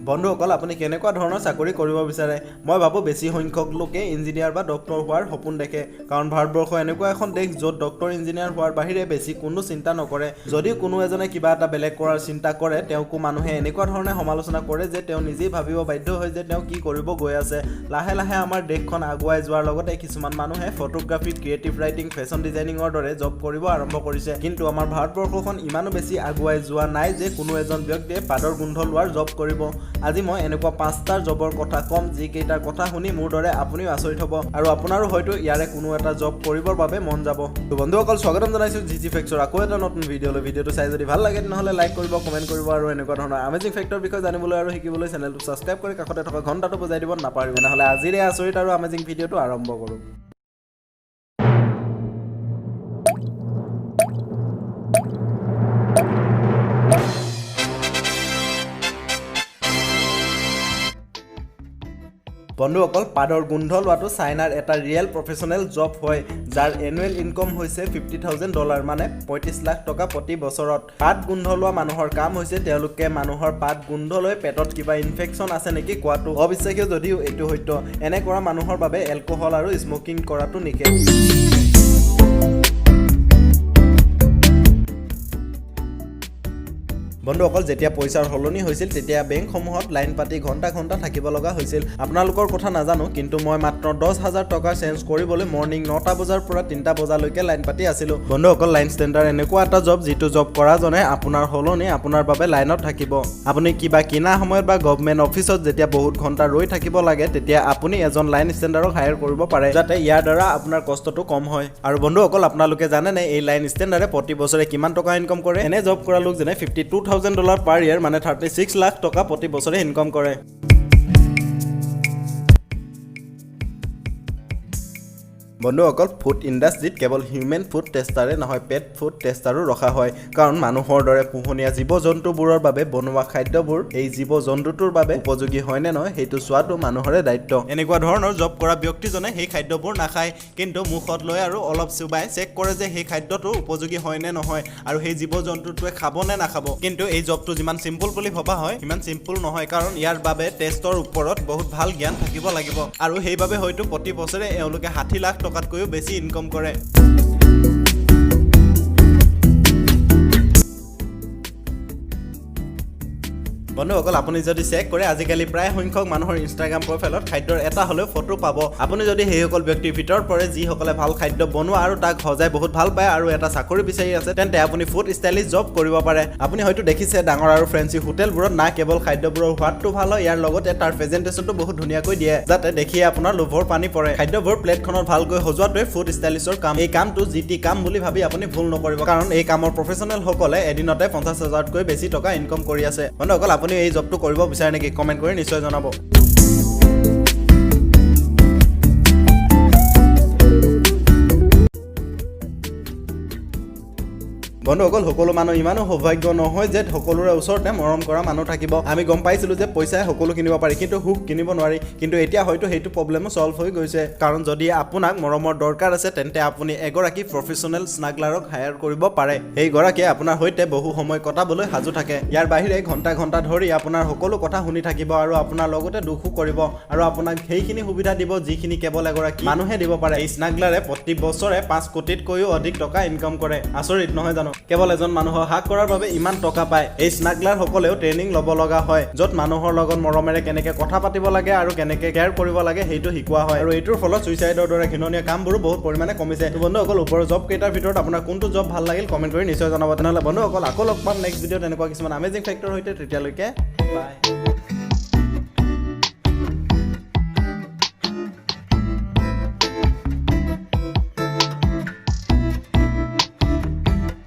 বন্ধুসকল আপুনি কেনেকুৱা ধৰণৰ চাকৰি কৰিব বিচাৰে মই ভাবো বেছি সংখ্যক লোকে ইঞ্জিনিয়াৰ বা ডক্টৰ হোৱাৰ সপোন দেখে কাৰণ ভাৰতবৰ্ষ এনেকুৱা এখন দেশ য'ত ডক্টৰ ইঞ্জিনিয়াৰ হোৱাৰ বাহিৰে বেছি কোনো চিন্তা নকৰে যদি কোনো এজনে কিবা এটা বেলেগ কৰাৰ চিন্তা কৰে তেওঁকো মানুহে এনেকুৱা ধৰণে সমালোচনা কৰে যে তেওঁ নিজেই ভাবিব বাধ্য হয় যে তেওঁ কি কৰিব গৈ আছে লাহে লাহে আমাৰ দেশখন আগুৱাই যোৱাৰ লগতে কিছুমান মানুহে ফটোগ্ৰাফি ক্ৰিয়েটিভ ৰাইটিং ফেশ্বন ডিজাইনিঙৰ দৰে জব কৰিব আৰম্ভ কৰিছে কিন্তু আমাৰ ভাৰতবৰ্ষখন ইমানো বেছি আগুৱাই যোৱা নাই যে কোনো এজন ব্যক্তিয়ে পাদৰ গোন্ধ লোৱাৰ জব কৰিব আজি মই এনেকুৱা 5টা জবৰ কথা কম যিকেইটাৰ কথা শুনি মোৰ দৰে আপুনিও আচৰিত হ'ব আৰু আপোনাৰো হয়তো ইয়াৰে কোনো এটা জব কৰিবৰ বাবে মন যাব তো বন্ধুসকল স্বাগতম জনাইছো জিজি ফেক্টৰ আকৌ এটা নতুন ভিডিঅ'টো চাই যদি ভাল লাগে তেনেহ'লে লাইক কৰিব কমেণ্ট কৰিব আৰু এনেকুৱা ধৰণৰ আমেজিং ফেক্টৰ বিষয়ে জানিবলৈ আৰু শিকিবলৈ চেনেলটো ছাবস্ক্ৰাইব কৰি কাষতে থকা ঘণ্টাটো বজাই দিব নাপাহৰিব নহ'লে আজিৰে আচৰিত আৰু আমেজিং ভিডিঅ'টো আৰম্ভ কৰোঁ বন্ধুসকল পাদৰ গোন্ধ লোৱাটো চাইনাৰ এটা ৰিয়েল প্ৰফেচনেল জব হয় যাৰ এনুৱেল ইনকম হৈছে $50,000 মানে 35 লাখ টকা প্ৰতি বছৰত পাত গোন্ধ লোৱা মানুহৰ কাম হৈছে তেওঁলোকে মানুহৰ পাত গোন্ধ লৈ পেটত কিবা ইনফেকশ্যন আছে নেকি কোৱাটো অবিশ্বাস্য যদিও এইটো সত্য এনে কৰা মানুহৰ বাবে এলকহল আৰু স্মকিং কৰাটো নিষেধ বন্ধুসকল যেতিয়া পইচাৰ হলনি হৈছিল তেতিয়া বেংকসমূহত লাইন পাতি ঘণ্টা থাকিব লগা হৈছিল আপোনালোকৰ কথা নাজানো কিন্তু মই মাত্ৰ 10,000 টকা চেঞ্জ কৰিবলৈ মৰ্নিং 9টা বজাৰ পৰা 3টা বজালৈকে লাইন পাতি আছিলোঁ বন্ধুসকল লাইন ষ্টেণ্ডাৰ এনেকুৱা এটা জব যিটো জব কৰাজনে আপোনাৰ হলনি আপোনাৰ বাবে লাইনত থাকিব আপুনি কিবা কিনা সময়ত বা গভৰ্ণমেণ্ট অফিচত যেতিয়া বহুত ঘণ্টা ৰৈ থাকিব লাগে তেতিয়া আপুনি এজন লাইন ষ্টেণ্ডাৰক হায়াৰ কৰিব পাৰে যাতে ইয়াৰ দ্বাৰা আপোনাৰ কষ্টটো কম হয় আৰু বন্ধুসকল আপোনালোকে জানেনে এই লাইন ষ্টেণ্ডাৰে প্ৰতি বছৰে কিমান টকা ইনকম কৰে এনে জব কৰা লোক যেনে $52,000 per year মানে 36 লাখ টকা প্ৰতি বছৰে ইনকম কৰে বন্ধুসকল ফুড ইণ্ডাষ্ট্ৰীত কেৱল হিউমেন ফুড টেষ্টাৰে নহয় পেট ফুড টেষ্টাৰো ৰখা হয় কাৰণ মানুহৰ দৰে পোহনীয়া জীৱ জন্তুবোৰৰ বাবে বনোৱা খাদ্যবোৰ এই জীৱ জন্তুটোৰ বাবে উপযোগী হয়নে নহয় সেইটো চোৱাটো মানুহৰে দায়িত্ব এনেকুৱা ধৰণৰ জব কৰা ব্যক্তিজনে সেই খাদ্যবোৰ নাখায় কিন্তু মুখত লৈ আৰু অলপ চুবাই চেক কৰে যে সেই খাদ্যটো উপযোগী হয়নে নহয় আৰু সেই জীৱ জন্তুটোৱে খাব নে নাখাব কিন্তু এই জবটো যিমান চিম্পল বুলি ভবা হয় সিমান চিম্পল নহয় কাৰণ ইয়াৰ বাবে টেষ্টৰ ওপৰত বহুত ভাল জ্ঞান থাকিব লাগিব আৰু সেইবাবে হয়তো প্ৰতি বছৰে এওঁলোকে 60 লাখ টকাতকৈও বেছি ইনকম কৰে বন্ধুসকল আপুনি যদি চেক কৰে আজিকালি প্ৰায় সংখ্যক মানুহৰ ইনষ্টাগ্ৰাম প্ৰফাইলত খাদ্যৰ এটা হ'লেও ফটো পাব আপুনি যদি সেইসকল ব্যক্তিৰ ভিতৰত পৰে যিসকলে ভাল খাদ্য বনোৱা আৰু তাক সজাই বহুত ভাল পায় আৰু এটা চাকৰি বিচাৰি আছে তেন্তে আপুনি ফুড ষ্টাইলিষ্ট জব কৰিব পাৰে আপুনি হয়তো দেখিছে ডাঙৰ আৰু ফ্ৰেন্সি হোটেলবোৰত না কেৱল খাদ্যবোৰৰ সোৱাদটো ভাল হয় ইয়াৰ লগতে তাৰ প্ৰেজেণ্টেশ্যনটো বহুত ধুনীয়াকৈ দিয়ে যাতে দেখিয়ে আপোনাৰ লোভৰ পানী পৰে খাদ্যবোৰ প্লেটখনত ভালকৈ সজোৱাটোৱে ফুড ষ্টাইলিষ্টৰ কাম এই কামটো জিটি কাম বুলি ভাবি আপুনি ভুল নকৰিব কাৰণ এই কামৰ প্ৰফেচনেলসকলে এদিনতে 50,000তকৈ বেছি টকা ইনকম কৰি আছে বন্ধুসকল আপুনি এই জবটো কৰিব বিচাৰে নেকি কমেণ্ট কৰি নিশ্চয় জনাব বন্ধুসকল সকলো মানুহ ইমানো সৌভাগ্য নহয় যে সকলোৰে ওচৰতে মৰম কৰা মানুহ থাকিব আমি গম পাইছিলোঁ যে পইচাই সকলো কিনিব পাৰি কিন্তু সুখ কিনিব নোৱাৰি কিন্তু এতিয়া হয়তো সেইটো প্ৰব্লেমো সলভ হৈ গৈছে কাৰণ যদি আপোনাক মৰমৰ দৰকাৰ আছে তেন্তে আপুনি এগৰাকী প্ৰফেচনেল স্নাগলাৰক হায়াৰ কৰিব পাৰে এই গৰাকীয়ে আপোনাৰ সৈতে বহু সময় কটাবলৈ সাজু থাকে ইয়াৰ বাহিৰে ঘণ্টা ধৰি আপোনাৰ সকলো কথা শুনি থাকিব আৰু আপোনাৰ লগতে দুখো কৰিব আৰু আপোনাক সেইখিনি সুবিধা দিব যিখিনি কেৱল এগৰাকী মানুহে দিব পাৰে এই স্নাগলাৰে প্ৰতি বছৰে 5 কোটিতকৈও অধিক টকা ইনকম কৰে আচৰিত নহয় জানো কেৱল এজন মানুহৰ হাক কৰাৰ বাবে ইমান টকা পায় এই স্নাগলাৰ সকলেও ট্ৰেইনিং ল'ব লগা হয় য'ত মানুহৰ লগত মৰমেৰে কেনেকৈ কথা পাতিব লাগে আৰু কেনেকৈ কেয়াৰ কৰিব লাগে সেইটো শিকোৱা হয় আৰু এইটোৰ ফলত সুইচাইডৰ দৰে ঘিননীয়া কামবোৰো বহুত পৰিমাণে কমিছে বন্ধুসকল ওপৰৰ জব কেইটাৰ ভিতৰত আপোনাৰ কোনটো জব ভাল লাগিল কমেণ্ট কৰি নিশ্চয় জনাব তেনেহ'লে বন্ধুসকল আকৌ লগ পাম নেক্সট ভিডিঅ'ত এনেকুৱা কিছুমান আমেজিং ফেক্টৰ সৈতে তেতিয়ালৈকে বাই